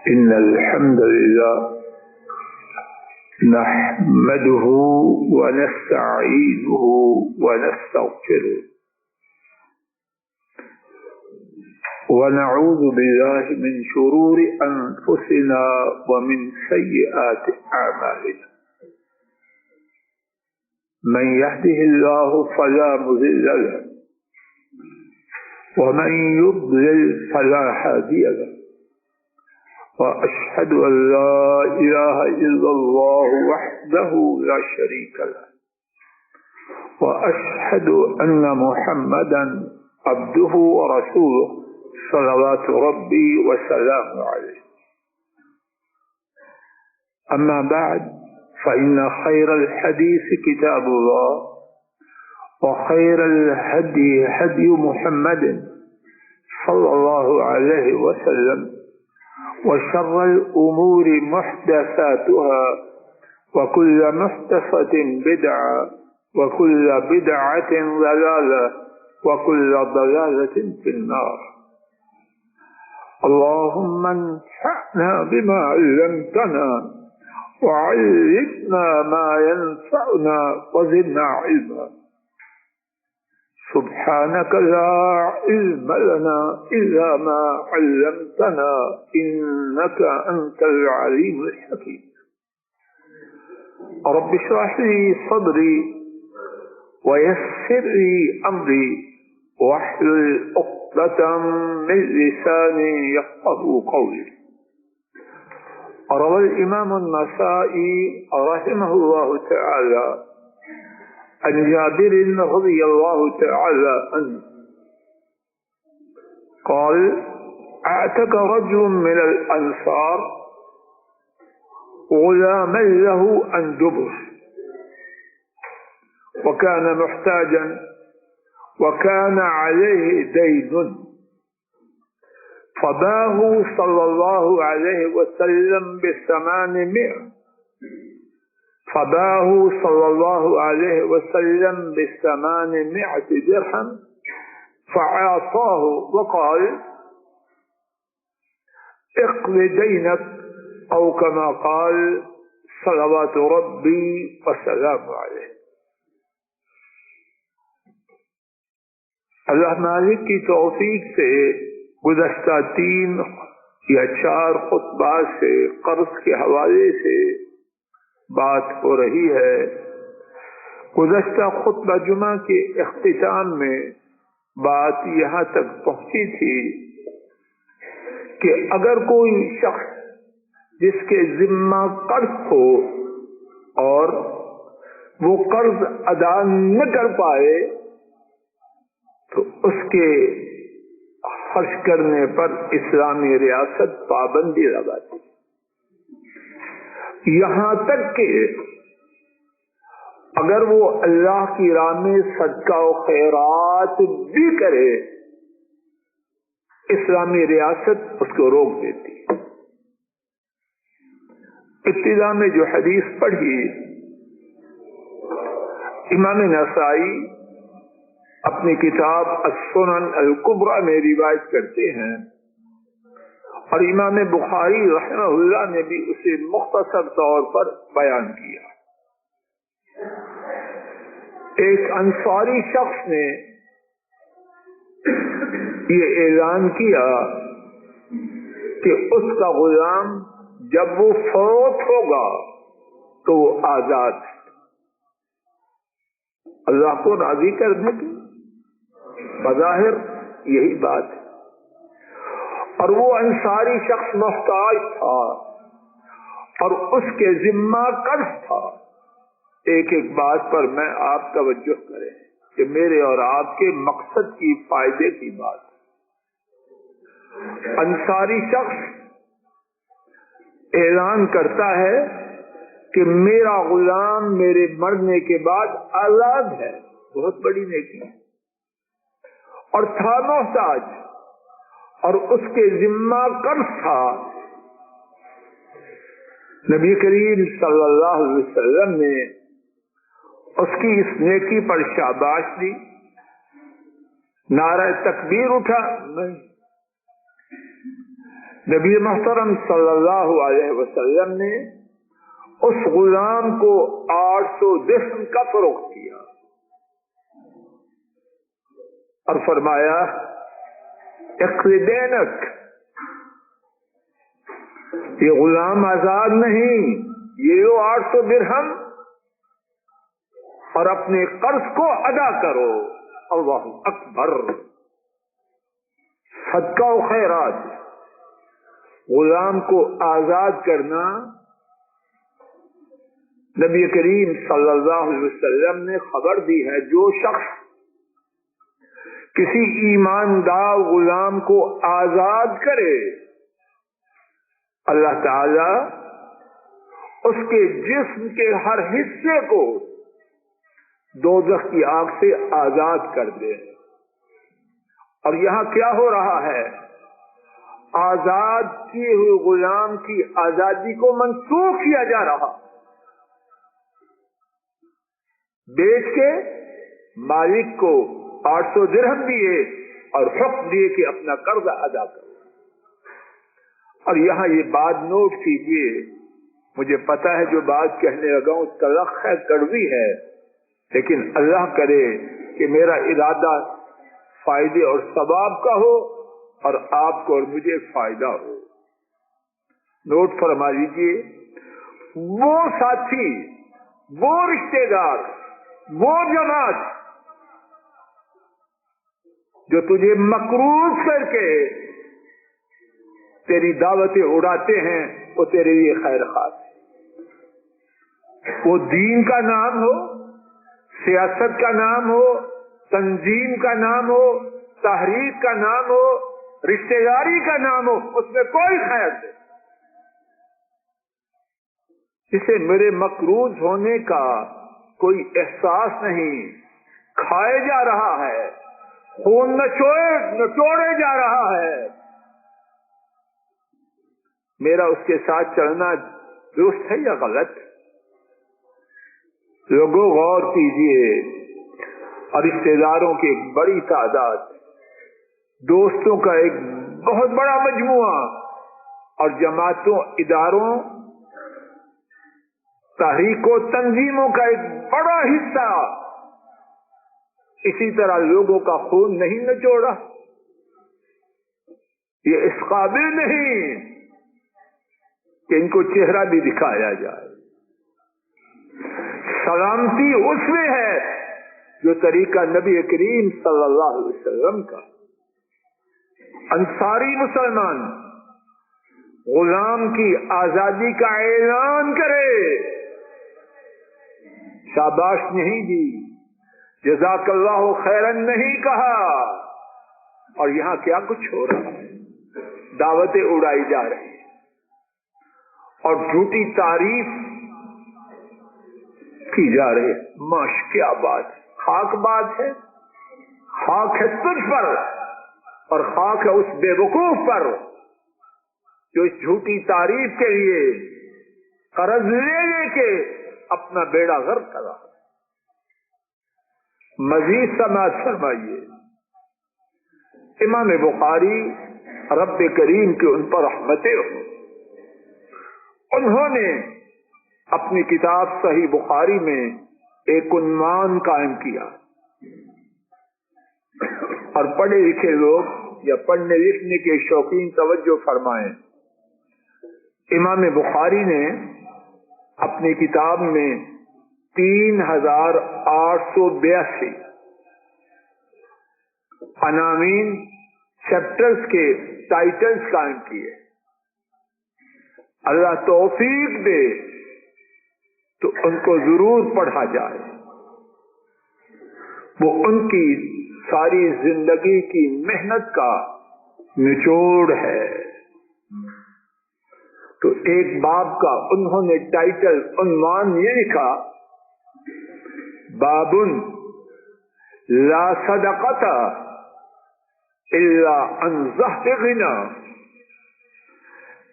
إن الحمد لله نحمده ونستعينه ونستغفره ونعوذ بالله من شرور أنفسنا ومن سيئات أعمالنا من يهده الله فلا مضل له ومن يضلل فلا هادي له وأشهد أن لا إله إلا الله وحده لا شريك له وأشهد أن محمدا عبده ورسوله صلوات ربي وسلامه عليه. أما بعد فإن خير الحديث كتاب الله وخير الهدي هدي محمد صلى الله عليه وسلم وشر الأمور محدثاتها وكل محدثة بدعة وكل بدعة ضلالة وكل ضلالة في النار. اللهم انفعنا بما علمتنا وعلمنا ما ينفعنا وزدنا علما. سبحانك لا علم لنا إلا ما علمتنا إنك أنت العليم الحكيم. رب اشرح لي صدري ويسر لي أمري واحلل عقدة من لساني يفقهوا قولي. روى الإمام النسائي رحمه الله تعالى عن جابر رضي الله تعالى عنه قال اعتق رجل من الأنصار غلاما له عن دبر وكان محتاجا وكان عليه دين فباه صلى الله عليه وسلم ب800 فباه صلى الله عليه وسلم ب800 درهم فعاصاه وقال اقض دينك أو كما قال صلوات ربي وسلامه عليه. اللہ مالک کی توفیق سے گزشتہ 3 یا 4 خطبات سے قرض کے حوالے سے بات ہو رہی ہے. گزشتہ خطبہ جمعہ کے اختتام میں بات یہاں تک پہنچی تھی کہ اگر کوئی شخص جس کے ذمہ قرض ہو اور وہ قرض ادا نہ کر پائے تو اس کے خرچ کرنے پر اسلامی ریاست پابندی لگاتی، یہاں تک کہ اگر وہ اللہ کی راہ میں صدقہ و خیرات بھی کرے اسلامی ریاست اس کو روک دیتی. ابتدا میں جو حدیث پڑھی امام نسائی اپنی کتاب السنن الکبریٰ میں روایت کرتے ہیں اور امام بخاری رحمہ اللہ نے بھی اسے مختصر طور پر بیان کیا. ایک انصاری شخص نے یہ اعلان کیا کہ اس کا غلام جب وہ فوت ہوگا تو وہ آزاد ہے. اللہ کو راضی کرنے کی بظاہر یہی بات ہے. اور وہ انصاری شخص محتاج تھا اور اس کے ذمہ قرض تھا. ایک ایک بات پر میں آپ توجہ کریں کہ میرے اور آپ کے مقصد کی فائدے کی بات. انصاری شخص اعلان کرتا ہے کہ میرا غلام میرے مرنے کے بعد آزاد ہے. بہت بڑی نیکی ہے. اور تھا محتاج اور اس کے ذمہ قرض تھا. نبی کریم صلی اللہ علیہ وسلم نے اس کی اس نیکی پر شاباش دی. نعرہ تکبیر اٹھا نہیں، نبی محترم صلی اللہ علیہ وسلم نے اس غلام کو 800 درہم کا فروخت کیا اور فرمایا اقردینک، یہ غلام آزاد نہیں، یہ لو 800 درہم اور اپنے قرض کو ادا کرو۔ اللہ اکبر، صدقہ و خیرات۔ غلام کو آزاد کرنا نبی کریم صلی اللہ علیہ وسلم نے خبر دی ہے، جو شخص کسی ایماندار غلام کو آزاد کرے اللہ تعالی اس کے جسم کے ہر حصے کو دوزخ کی آگ سے آزاد کر دے۔ اور یہاں کیا ہو رہا ہے؟ آزاد کیے ہوئے غلام کی آزادی کو منسوخ کیا جا رہا، بیچ کے مالک کو 800 درہم دیے اور حکم دیے کہ اپنا قرض ادا کرو۔ اور یہاں یہ بات نوٹ کیجیے، مجھے پتا ہے جو بات کہنے لگا ہوں تلخ ہے، کڑوی ہے، لیکن اللہ کرے کہ میرا ارادہ فائدے اور ثواب کا ہو اور آپ کو اور مجھے فائدہ ہو۔ نوٹ فرما لیجیے، وہ ساتھی، وہ رشتے دار، وہ جماعت جو تجھے مقروض کر کے تیری دعوتیں اڑاتے ہیں، وہ تیرے لیے خیر خواہ ہے۔ وہ دین کا نام ہو، سیاست کا نام ہو، تنظیم کا نام ہو، تحریک کا نام ہو، رشتہ داری کا نام ہو، اس میں کوئی خیر نہیں۔ اسے میرے مقروض ہونے کا کوئی احساس نہیں، کھائے جا رہا ہے، خون نچوڑے جا رہا ہے۔ میرا اس کے ساتھ چلنا درست ہے یا غلط؟ لوگوں غور کیجئے، اور رشتے داروں کی ایک بڑی تعداد، دوستوں کا ایک بہت بڑا مجموعہ، اور جماعتوں، اداروں، تحریکوں، تنظیموں کا ایک بڑا حصہ اسی طرح لوگوں کا خون نہیں نچوڑا۔ یہ اس قابل نہیں کہ ان کو چہرہ بھی دکھایا جائے۔ سلامتی اس میں ہے جو طریقہ نبی کریم صلی اللہ علیہ وسلم کا۔ انصاری مسلمان غلام کی آزادی کا اعلان کرے، شاباش نہیں دی، جزاک اللہ خیرن نہیں کہا، اور یہاں کیا کچھ ہو رہا ہے؟ دعوتیں اڑائی جا رہی ہیں اور جھوٹی تعریف کی جا رہی ہے۔ ماش کیا بات ہے، خاک بات ہے، خاک ہے تجھ پر، اور خاک ہے اس بے وقوف پر جو اس جھوٹی تعریف کے لیے قرض لے کے اپنا بیڑا غرق کر رہا۔ مزید سماعت فرمائیے، امام بخاری رب کریم کے ان پر رحمتیں ہوں، انہوں نے اپنی کتاب صحیح بخاری میں ایک عنوان قائم کیا، اور پڑھے لکھے لوگ یا پڑھنے لکھنے کے شوقین توجہ فرمائیں۔ امام بخاری نے اپنی کتاب میں 3882 عناوین، چیپٹرز کے ٹائٹلز قائم کیے۔ اللہ توفیق دے تو ان کو ضرور پڑھا جائے، وہ ان کی ساری زندگی کی محنت کا نچوڑ ہے۔ تو ایک باب کا انہوں نے ٹائٹل، عنوان یہ لکھا، بابن لا صدقۃ الا عن ظہر غنا۔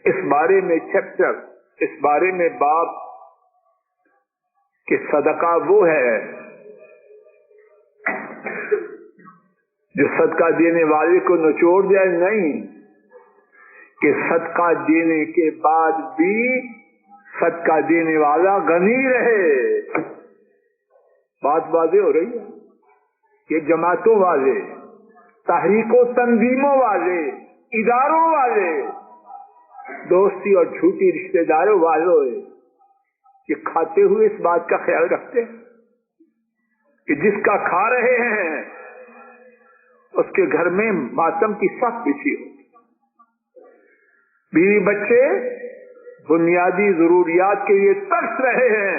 اس بارے میں چیپٹر، اس بارے میں باب کہ صدقہ وہ ہے جو صدقہ دینے والے کو نچوڑ جائے، نہیں، کہ صدقہ دینے کے بعد بھی صدقہ دینے والا غنی رہے. بات واضح ہو رہی ہے. یہ جماعتوں والے، تحریک و تنظیموں والے، اداروں والے، دوستی اور جھوٹی رشتہ داروں والوں یہ کھاتے ہوئے اس بات کا خیال رکھتے ہیں کہ جس کا کھا رہے ہیں اس کے گھر میں ماتم کی صف بچھی ہو. بیوی بچے بنیادی ضروریات کے لیے ترس رہے ہیں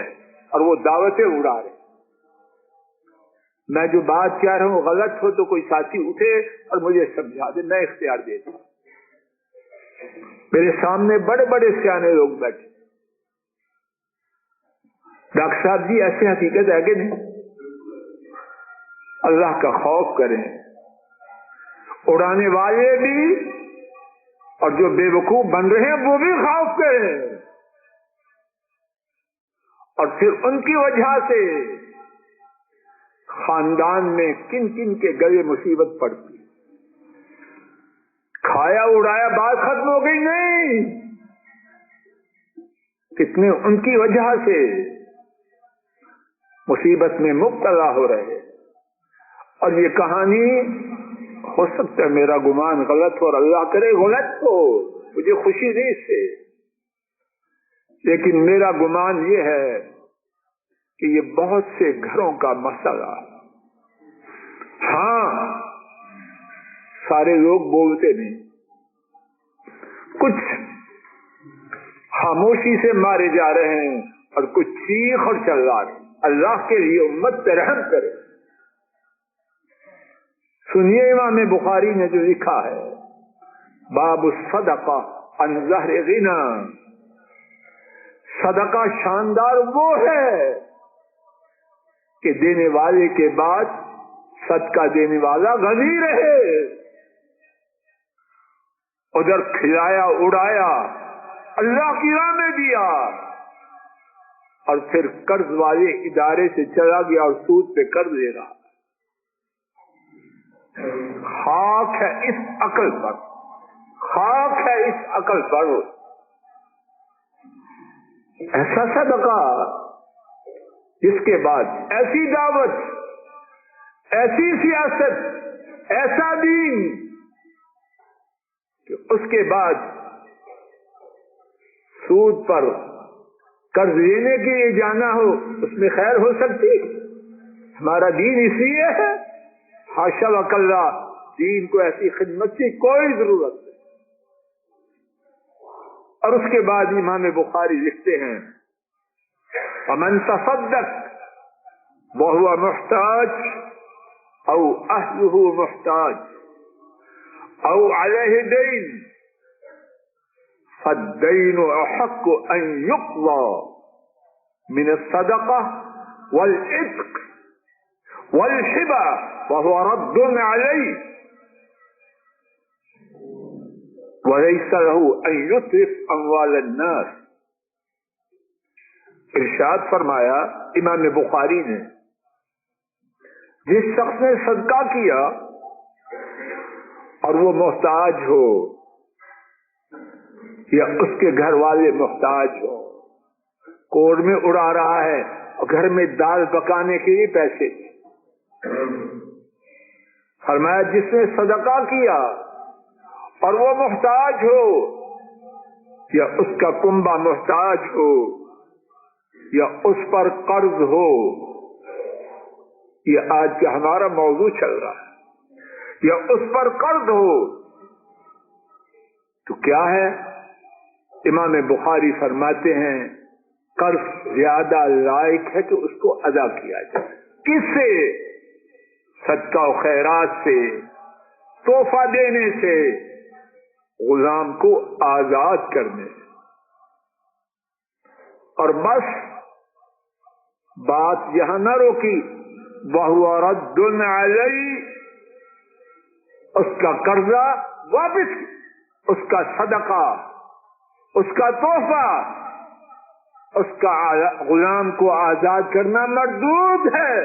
اور وہ دعوتیں اڑا رہے ہیں. میں جو بات کہہ رہا ہوں غلط ہو تو کوئی ساتھی اٹھے اور مجھے سمجھا دے، میں اختیار دے دوں. میرے سامنے بڑے بڑے سیانے لوگ بیٹھے. ڈاکٹر صاحب جی ایسی حقیقت ہے کہ نہیں؟ اللہ کا خوف کریں. اڑانے والے بھی اور جو بے وقوف بن رہے ہیں وہ بھی خوف کریں. اور پھر ان کی وجہ سے خاندان میں کن کن کے گلے مصیبت پڑتی. کھایا اڑایا بات ختم ہو گئی نہیں، کتنے ان کی وجہ سے مصیبت میں مبتلا ہو رہے. اور یہ کہانی ہو سکتا ہے میرا گمان غلط ہو اور اللہ کرے غلط ہو، مجھے خوشی نہیں اس سے، لیکن میرا گمان یہ ہے کہ یہ بہت سے گھروں کا مسئلہ. ہاں سارے لوگ بولتے نہیں، کچھ خاموشی سے مارے جا رہے ہیں اور کچھ چیخ اور چلا رہے ہیں. اللہ کے لیے امت پہ رحم کرے. سنیے امام بخاری نے جو لکھا ہے، باب الصدقہ عن ظہر غنا. صدقہ شاندار وہ ہے کہ دینے والے کے بعد صدقہ دینے والا غنی رہے. ادھر کھلایا اڑایا، اللہ کی راہ میں دیا اور پھر قرض والے ادارے سے چلا گیا اور سود پہ قرض لے رہا. خاک ہے اس عقل پر، خاک ہے اس عقل پر. ایسا صدقہ جس کے بعد ایسی دعوت، ایسی سیاست، ایسا دین کہ اس کے بعد سود پر قرض لینے کے لیے جانا ہو، اس میں خیر ہو سکتی؟ ہمارا دین اس لیے ہے، حاشا وکلا دین کو ایسی خدمت کی کوئی ضرورت نہیں. اور اس کے بعد امام بخاری لکھتے ہیں ومن تصدق وهو محتاج او اهله محتاج او عليه دين فالدين احق ان يقضى من الصدقه والعتق والحبا وهو رد عليه وليس له ان يترف اموال الناس. ارشاد فرمایا امام بخاری نے، جس شخص نے صدقہ کیا اور وہ محتاج ہو یا اس کے گھر والے محتاج ہو، کوڑ میں اڑا رہا ہے اور گھر میں دال پکانے کے لیے پیسے، فرمایا جس نے صدقہ کیا اور وہ محتاج ہو یا اس کا کنبہ محتاج ہو یا اس پر قرض ہو، یہ آج کا ہمارا موضوع چل رہا ہے، یا اس پر قرض ہو، تو کیا ہے؟ امام بخاری فرماتے ہیں قرض زیادہ لائق ہے کہ اس کو ادا کیا جائے. کس سے؟ صدقہ و خیرات سے، تحفہ دینے سے، غلام کو آزاد کرنے سے. اور بس بات یہاں نہ روکی، وَهُوَ رَدٌّ عَلَيْهِ، اس کا قرضہ واپس، اس کا صدقہ، اس کا تحفہ، اس کا غلام کو آزاد کرنا مردود ہے،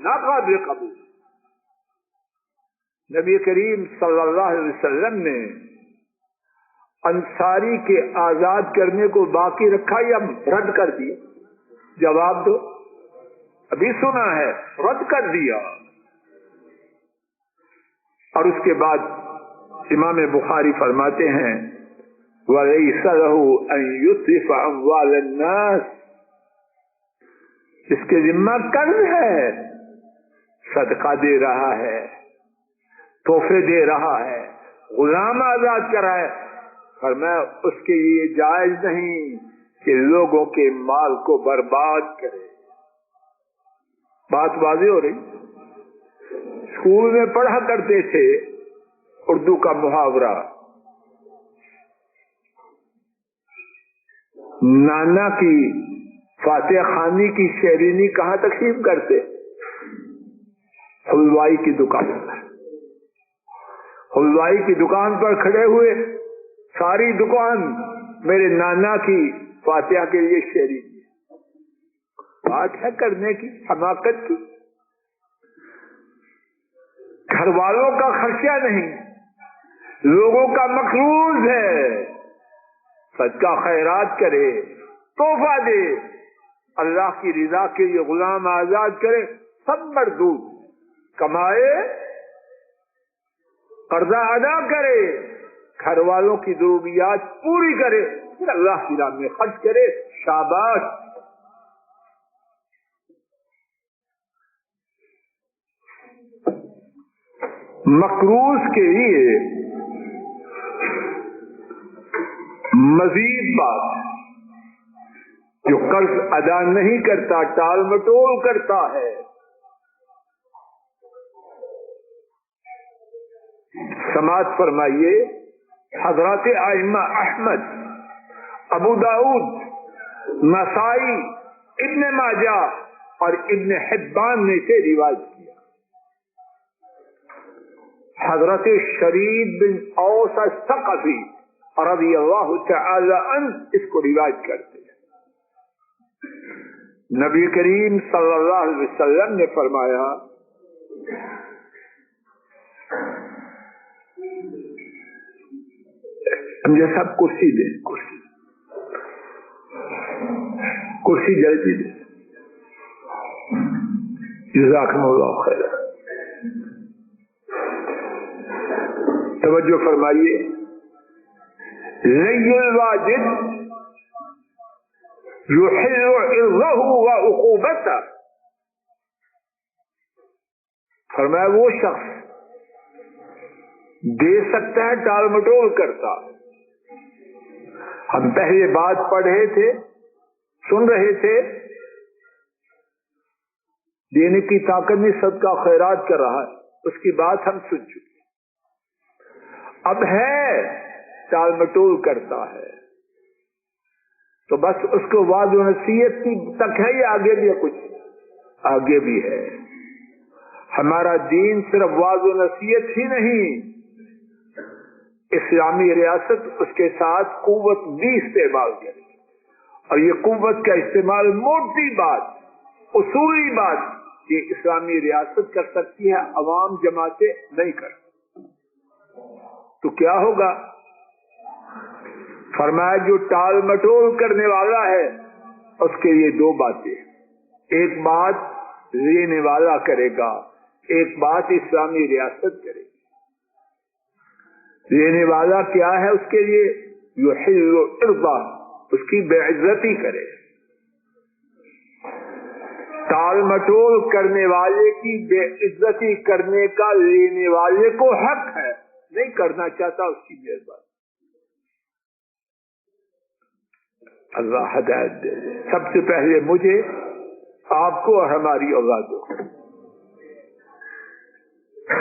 ناقابل قبول. نبی کریم صلی اللہ علیہ وسلم نے انصاری کے آزاد کرنے کو باقی رکھا یا رد کر دیا؟ جواب دو. ابھی سنا ہے رد کر دیا. اور اس کے بعد امام بخاری فرماتے ہیں وَلَيْسَ لَهُ أَن يُتْلِفَ أَمْوَالَ النَّاسِ، اس کے ذمہ قرض ہے، صدقہ دے رہا ہے، تحفے دے رہا ہے، غلام آزاد کرا ہے، فرمایا اس کے لیے جائز نہیں کہ لوگوں کے مال کو برباد کرے. بات واضح ہو رہی. اسکول میں پڑھا کرتے تھے اردو کا محاورہ، نانا کی فاتح خانی کی شیرینی کہاں تقسیم کرتے؟ حلوائی کی دکان پر. حلوائی کی دکان پر کھڑے ہوئے، ساری دکان میرے نانا کی فاتحہ کے لیے شیرینی. بات ہے کرنے کی، حماقت کی. گھر والوں کا خرچہ نہیں، لوگوں کا مقروض ہے. صدقہ خیرات کرے، تحفہ دے، اللہ کی رضا کے لیے غلام آزاد کرے، سب مردود. کمائے، قرضہ ادا کرے، گھر والوں کی ضروریات پوری کرے، پھر اللہ کی راہ میں خرچ کرے. شاباش. مقروض کے لیے مزید بات، جو قرض ادا نہیں کرتا، ٹال مٹول کرتا ہے، سماعت فرمائیے. حضرات ائمہ احمد، ابو داؤد، نسائی، ابن ماجہ اور ابن حبان نے سے روایت کیا. حضرت شرید بن اوس الثقفی رضی اللہ تعالی عنہ اس کو روایت کرتے ہیں. نبی کریم صلی اللہ علیہ وسلم نے فرمایا مجھے سب کرسی دیں، کرسی جلدی دیں. جزاکم اللہ خیر. توجہ فرمائیے. لی الواجد یحل عرضه وعقوبته، فرمایا وہ شخص دے سکتا ہے، ٹال مٹول کرتا. ہم پہلے بات پڑھ رہے تھے، سن رہے تھے، دینے کی طاقت نہیں، صدقہ خیرات کر رہا ہے، اس کی بات ہم سن چکے. اب ہے ٹال مٹول کرتا ہے، تو بس اس کو واضح و نصیحت کی تک ہے یا آگے بھی ہے؟ کچھ آگے بھی ہے. ہمارا دین صرف واضح و نصیحت ہی نہیں، اسلامی ریاست اس کے ساتھ قوت بھی استعمال کرے. اور یہ قوت کا استعمال موٹی بات، اصولی بات یہ اسلامی ریاست کر سکتی ہے، عوام جماعتیں نہیں کر. تو کیا ہوگا؟ فرمایا جو ٹال مٹول کرنے والا ہے اس کے لیے دو باتیں، ایک بات لینے والا کرے گا، ایک بات اسلامی ریاست کرے گی. لینے والا کیا ہے؟ اس کے لیے یحل عرضہ، اس کی بے عزتی کرے. ٹال مٹول کرنے والے کی بے عزتی کرنے کا لینے والے کو حق ہے، نہیں کرنا چاہتا اس کی مہربانی. اللہ ہدایت دے. سب سے پہلے مجھے، آپ کو اور ہماری اولادوں کو.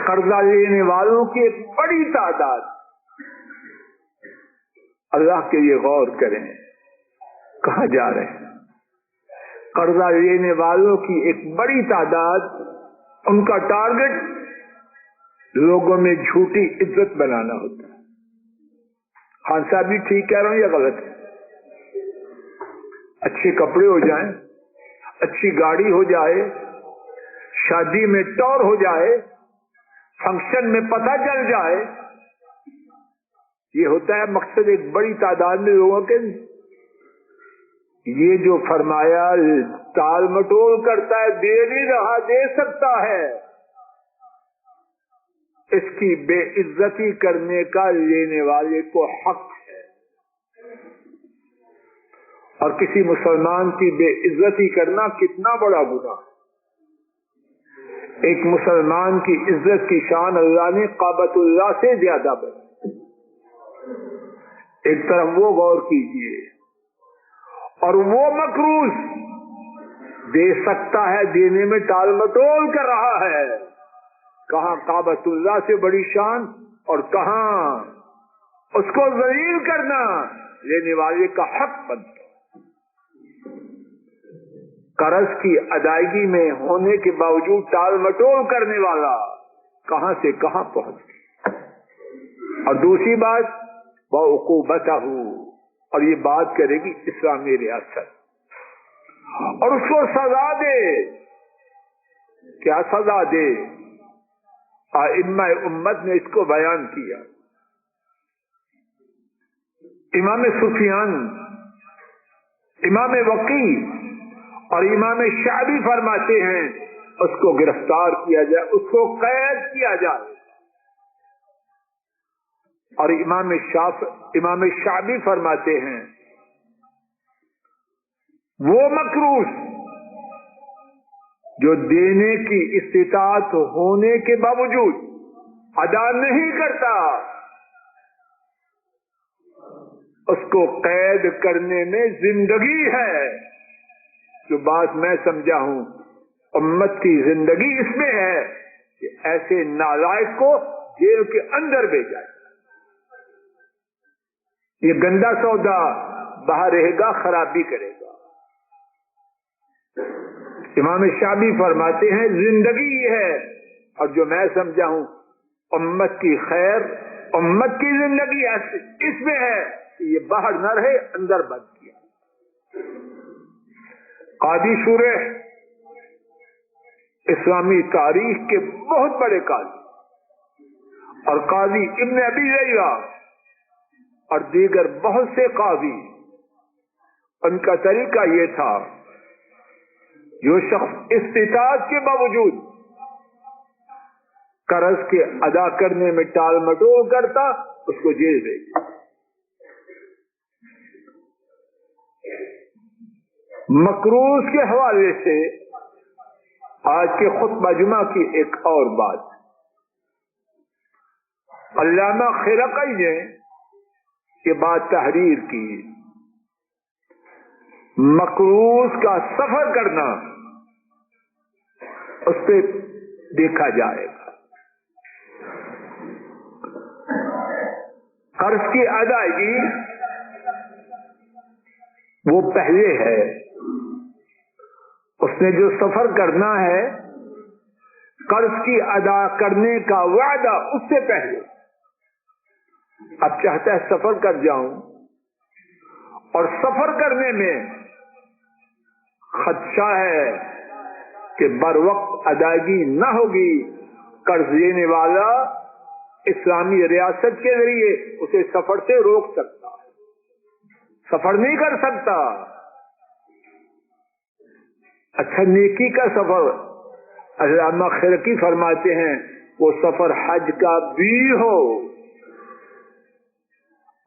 قرضہ لینے والوں کی ایک بڑی تعداد، اللہ کے لیے غور کریں کہاں جا رہے ہیں. قرضہ لینے والوں کی ایک بڑی تعداد، ان کا ٹارگٹ لوگوں میں جھوٹی عزت بنانا ہوتا ہے. خان صاحب بھی ٹھیک کہہ رہا ہوں یا غلط ہے؟ اچھے کپڑے ہو جائیں، اچھی گاڑی ہو جائے، شادی میں ٹور ہو جائے، فنکشن میں پتہ چل جائے، یہ ہوتا ہے مقصد ایک بڑی تعداد میں لوگوں کے. یہ جو فرمایا ٹال مٹول کرتا ہے، دے نہیں رہا، دے سکتا ہے، اس کی بے عزتی کرنے کا لینے والے کو حق ہے. اور کسی مسلمان کی بے عزتی کرنا کتنا بڑا گناہ ہے. ایک مسلمان کی عزت کی شان اللہ نے کعبۃ اللہ سے زیادہ بنائی. ایک طرف وہ غور کیجئے، اور وہ مکروز دے سکتا ہے، دینے میں ٹال مٹول کر رہا ہے. کہاں کعبۃ اللہ سے بڑی شان، اور کہاں اس کو ذلیل کرنا لینے والے کا حق بنتا. قرض کی ادائیگی میں ہونے کے باوجود ٹال مٹول کرنے والا کہاں سے کہاں پہنچ گیا. اور دوسری بات وعقوبتہ، اور یہ بات کرے گی اسلامی ریاست، اور اس کو سزا دے. کیا سزا دے؟ ائمہ امت نے اس کو بیان کیا. امام سفیان، امام وقی اور امام شعبی فرماتے ہیں اس کو گرفتار کیا جائے، اس کو قید کیا جائے. اور امام شعبی فرماتے ہیں وہ مکروز جو دینے کی استطاعت ہونے کے باوجود ادا نہیں کرتا، اس کو قید کرنے میں زندگی ہے. جو بات میں سمجھا ہوں، امت کی زندگی اس میں ہے کہ ایسے نالائق کو جیل کے اندر بھیجا جائے. یہ گندا سودا باہر رہے گا، خرابی کرے گا. امام شعبی فرماتے ہیں زندگی یہ ہے، اور جو میں سمجھا ہوں امت کی خیر، امت کی زندگی اس میں ہے کہ یہ باہر نہ رہے، اندر بند کیا. قاضی شریح اسلامی تاریخ کے بہت بڑے قاضی، اور قاضی ابن ابی زیبہ اور دیگر بہت سے قاضی، ان کا طریقہ یہ تھا جو شخص استطاعت کے باوجود قرض کے ادا کرنے میں ٹال مٹول کرتا، اس کو جیل بھیجا. مکروز کے حوالے سے آج کے خطبہ جمعہ کی ایک اور بات. علامہ خرقی نے یہ بات تحریر کی، مکروز کا سفر کرنا اس پہ دیکھا جائے گا. قرض کی ادائیگی وہ پہلے ہے، اس نے جو سفر کرنا ہے قرض کی ادا کرنے کا وعدہ اس سے پہلے. اب چاہتا ہے سفر کر جاؤں، اور سفر کرنے میں خدشہ ہے کہ بر وقت ادائیگی نہ ہوگی. قرض لینے والا اسلامی ریاست کے ذریعے اسے سفر سے روک سکتا ہے، سفر نہیں کر سکتا. اچھا، نیکی کا سفر علامہ خرقی فرماتے ہیں وہ سفر حج کا بھی ہو،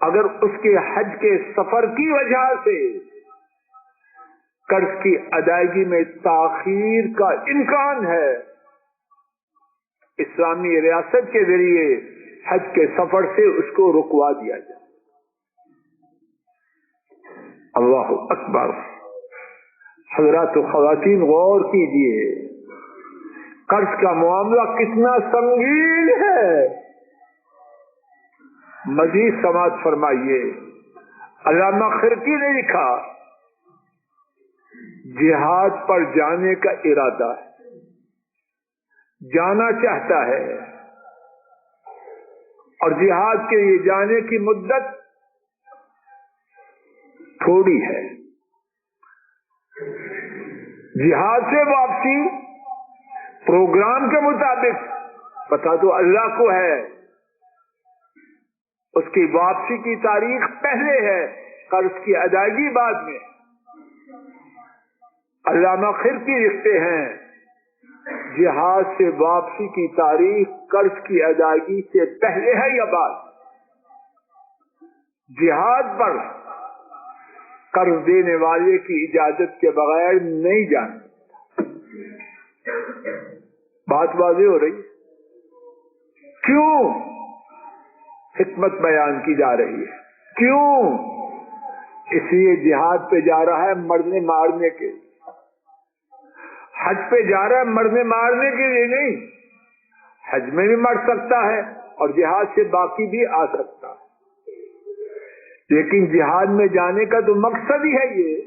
اگر اس کے حج کے سفر کی وجہ سے قرض کی ادائیگی میں تاخیر کا امکان ہے، اسلامی ریاست کے ذریعے حج کے سفر سے اس کو رکوا دیا جائے. اللہ اکبر. حضرات و خواتین غور کیجئے، قرض کا معاملہ کتنا سنگین ہے. مزید سماعت فرمائیے. علامہ خرقی نے لکھا جہاد پر جانے کا ارادہ ہے، جانا چاہتا ہے، اور جہاد کے لیے جانے کی مدت تھوڑی ہے. جہاد سے واپسی پروگرام کے مطابق پتہ تو اللہ کو ہے، اس کی واپسی کی تاریخ پہلے ہے، قرض کی ادائیگی بعد میں۔ علامہ خرقی لکھتے ہیں جہاد سے واپسی کی تاریخ قرض کی ادائیگی سے پہلے ہے یا بعد؟ جہاد پر قرض دینے والے کی اجازت کے بغیر نہیں جانا۔ بات واضح ہو رہی ہے؟ کیوں حکمت بیان کی جا رہی ہے؟ کیوں؟ اس لیے جہاد پہ جا رہا ہے مرنے مارنے کے لیے، حج پہ جا رہا ہے مرنے مارنے کے لیے نہیں۔ حج میں بھی مر سکتا ہے اور جہاد سے باقی بھی آ سکتا ہے، لیکن جہاد میں جانے کا تو مقصد ہی ہے یہ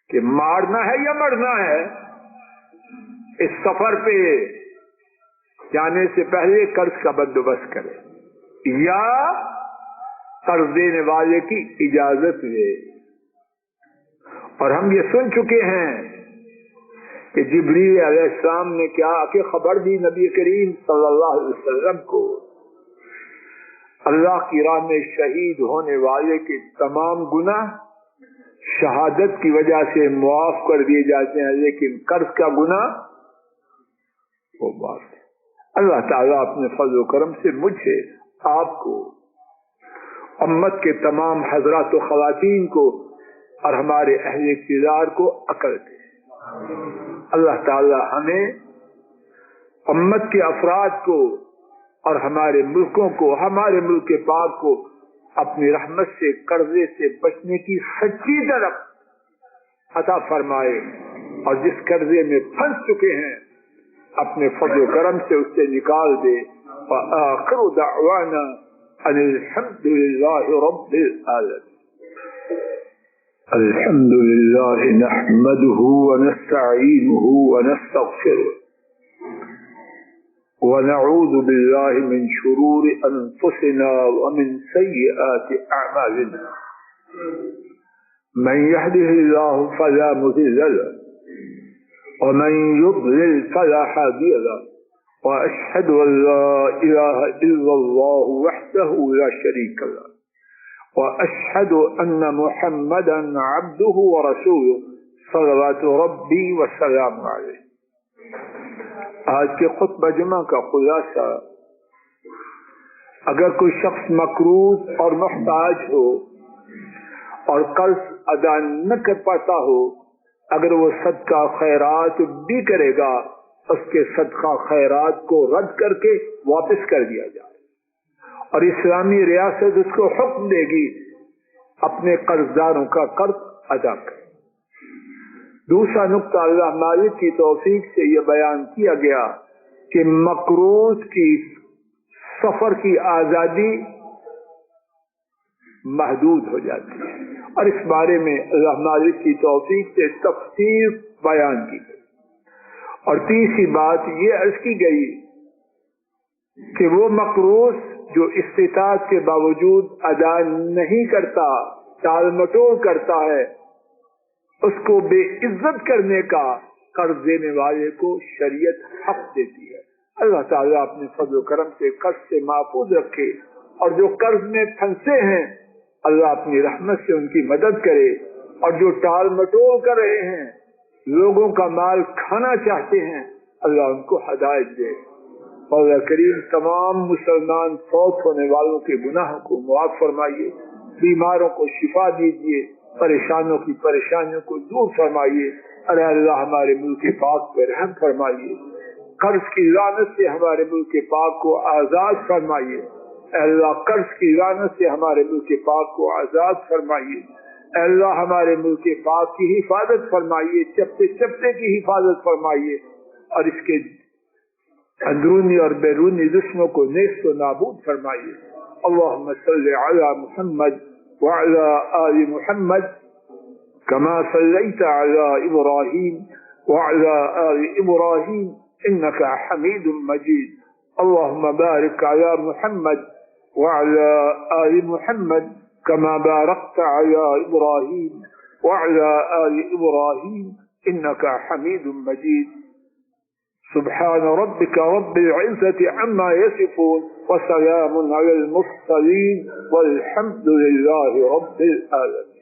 کہ مارنا ہے یا مرنا ہے۔ اس سفر پہ جانے سے پہلے قرض کا بندوبست کرے یا قرض دینے والے کی اجازت لے۔ اور ہم یہ سن چکے ہیں کہ جبریل علیہ السلام نے کیا کہ خبر دی نبی کریم صلی اللہ علیہ وسلم کو، اللہ کی راہ میں شہید ہونے والے کے تمام گناہ شہادت کی وجہ سے معاف کر دیے جاتے ہیں، لیکن قرض کا گناہ وہ معاف ہے۔ اللہ تعالیٰ اپنے فضل و کرم سے مجھے، آپ کو، امت کے تمام حضرات و خواتین کو اور ہمارے اہل اقتدار کو عقل دے۔ اللہ تعالیٰ ہمیں، امت کے افراد کو اور ہمارے ملکوں کو، ہمارے ملک پاک کو اپنی رحمت سے قرضے سے بچنے کی سچی طرف عطا فرمائے، اور جس قرضے میں پھنس چکے ہیں اپنے فضل و کرم سے اس سے نکال دے۔ وآخر دعوانا ان الحمد للہ رب العالمین۔ الحمد للہ نحمده ونستعینه ونستغفره ونعوذ باللہ من شرور انفسنا ومن سیئات اعمالنا، من يهده الله فلا مضل له ومن يضلل فلا هادي له، وأشهد أن لا إله إلا الله وحده لا شريك له، وأشهد أن محمدا عبده ورسوله صلوات ربي وسلامه عليه۔ آج کے خطبہ جمعہ کا خلاصہ، اگر کوئی شخص مقروض اور محتاج ہو اور قرض ادا نہ کر پاتا ہو، اگر وہ صدقہ خیرات بھی کرے گا، اس کے صدقہ خیرات کو رد کر کے واپس کر دیا جائے، اور اسلامی ریاست اس کو حکم دے گی اپنے قرضداروں کا قرض ادا کرے۔ دوسرا نقطہ، اللہ مالک کی توفیق سے یہ بیان کیا گیا کہ مقروض کی سفر کی آزادی محدود ہو جاتی ہے، اور اس بارے میں اللہ مالک کی توفیق سے تفصیل بیان کی گئی۔ اور تیسری بات یہ عرض کی گئی کہ وہ مقروض جو استطاعت کے باوجود ادا نہیں کرتا، ٹال مٹول کرتا ہے، اس کو بے عزت کرنے کا قرض دینے والے کو شریعت حق دیتی ہے۔ اللہ تعالیٰ اپنے فضل و کرم سے قرض سے محفوظ رکھے، اور جو قرض میں پھنسے ہیں اللہ اپنی رحمت سے ان کی مدد کرے، اور جو ٹال مٹول کر رہے ہیں، لوگوں کا مال کھانا چاہتے ہیں، اللہ ان کو ہدایت دے۔ مولا کریم تمام مسلمان فوت ہونے والوں کے گناہوں کو معاف فرمائیے، بیماروں کو شفا دیجیے، پریشانوں کی پریشانیوں کو دور فرمائیے۔ ارے اللہ ہمارے ملک پاک پر رحم فرمائیے، قرض کی لعنت سے ہمارے ملک پاک کو آزاد فرمائیے۔ اے اللہ قرض کی لعنت سے ہمارے ملک پاک کو آزاد فرمائیے۔ اے اللہ ہمارے ملک پاک کی حفاظت فرمائیے، چپتے چپتے کی حفاظت فرمائیے، اور اس کے اندرونی اور بیرونی دشمنوں کو نیست و نابود فرمائیے۔ اللہم صلی علی محمد وعلی آل محمد کما صلیت علی ابراہیم وعلی آل ابراہیم انک حمید مجید۔ اللہم بارک علی محمد وعلی آل محمد كما باركت على إبراهيم وعلى آل إبراهيم إنك حميد مجيد۔ سبحان ربك رب العزة عما يصفون وسلام على المرسلين والحمد لله رب العالمين.